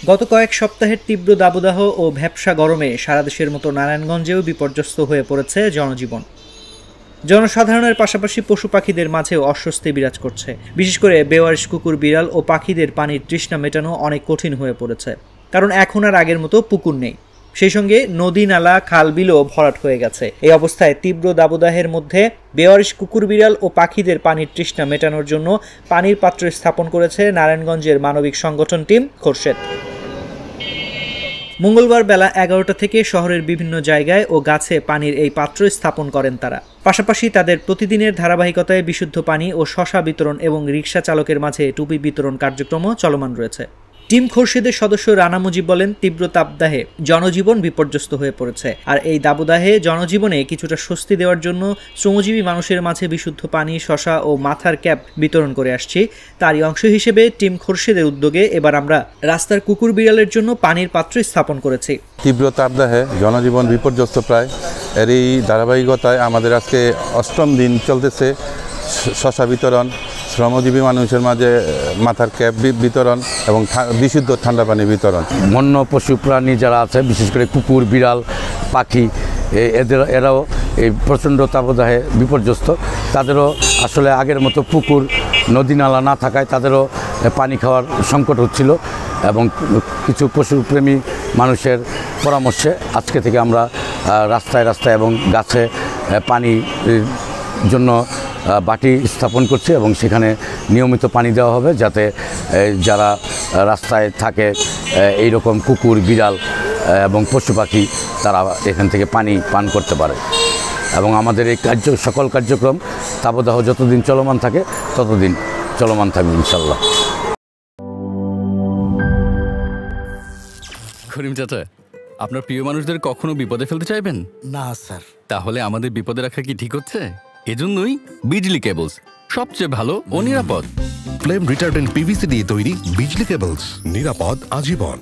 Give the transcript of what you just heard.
গত কয়েক সপ্তাহের তীব্র দাবদাহ ও ভ্যাপসা গরমে সারা দেশের মতো নারায়ণগঞ্জেও বিপর্যস্ত হয়ে পড়েছে জনজীবন। জনসাধারণের পাশাপাশি পশু পাখিদের মাঝেও অস্বস্তি বিরাজ করছে। বিশেষ করে বেওয়ারিশ কুকুর, বিড়াল ও পাখিদের পানির তৃষ্ণা মেটানো অনেক কঠিন হয়ে পড়েছে, কারণ এখন আর আগের মতো পুকুর নেই। সেই সঙ্গে নদী, নালা, খাল, বিলও ভরাট হয়ে গেছে। এই অবস্থায় তীব্র দাবদাহের মধ্যে বেওয়ারিশ কুকুর, বিড়াল ও পাখিদের পানির তৃষ্ণা মেটানোর জন্য পানির পাত্র স্থাপন করেছে নারায়ণগঞ্জের মানবিক সংগঠন টিম খোরশেদ। মঙ্গলবার বেলা 11টা থেকে শহরের বিভিন্ন জায়গায় ও গাছে পানির এই পাত্র স্থাপন করেন তারা। পাশাপাশি তাদের প্রতিদিনের ধারাবাহিকতায় বিশুদ্ধ পানি ও শসা বিতরণ এবং রিকশা চালকের মাঝে টুপি বিতরণ কার্যক্রমও চলমান রয়েছে। টিম খোরশেদের সদস্য রানা মুজিব বলেন, তীব্র তাপদাহে জনজীবন বিপর্যস্ত হয়ে পড়েছে। আর এই দাবদাহে জনজীবনে কিছুটা স্বস্তি দেওয়ার জন্য শ্রমজীবী মানুষের মাঝে বিশুদ্ধ পানি, শসা ও মাথার ক্যাপ বিতরণ করে আসছি। তারই অংশ হিসেবে টিম খোরশেদের উদ্যোগে এবার আমরা রাস্তার কুকুর, বিড়ালের জন্য পানির পাত্র স্থাপন করেছি। তীব্র তাপদাহে জনজীবন বিপর্যস্ত প্রায়, এরই ধারাবাহিকতায় আমাদের আজকে 8ম দিন চলতেছে শসা বিতরণ, শ্রমজীবী মানুষের মাঝে মাথার ক্যাপ বিতরণ এবং বিশুদ্ধ ঠান্ডা পানি বিতরণ। বন্য পশু প্রাণী যারা আছে, বিশেষ করে কুকুর, বিড়াল, পাখি, এরাও এই প্রচণ্ড তাপদাহে বিপর্যস্ত। তাদেরও আসলে আগের মতো পুকুর, নদী, নালা না থাকায় তাদেরও পানি খাওয়ার সংকট হচ্ছিল এবং কিছু পশুপ্রেমী মানুষের পরামর্শে আজকে থেকে আমরা রাস্তায় রাস্তায় এবং গাছে পানির জন্য বাটি স্থাপন করছে এবং সেখানে নিয়মিত পানি দেওয়া হবে, যাতে যারা রাস্তায় থাকে এই রকম কুকুর, বিড়াল এবং পশু পাখি তারা এখান থেকে পানি পান করতে পারে। এবং আমাদের এই সকল কার্যক্রম তাপদাহ যতদিন চলমান থাকে ততদিন চলমান থাকবে ইনশাল্লাহ। করিম চাচা, আপনার প্রিয় মানুষদের কখনো বিপদে ফেলতে চাইবেন না স্যার। তাহলে আমাদের বিপদে রাখা কি ঠিক হচ্ছে? এজন্যই বিজলি কেবলস সবচেয়ে ভালো ও নিরাপদ। ফ্লেম রিটার্ডেন্ট পিভিসি দিয়ে তৈরি বিজলি কেবলস, নিরাপদ আজীবন।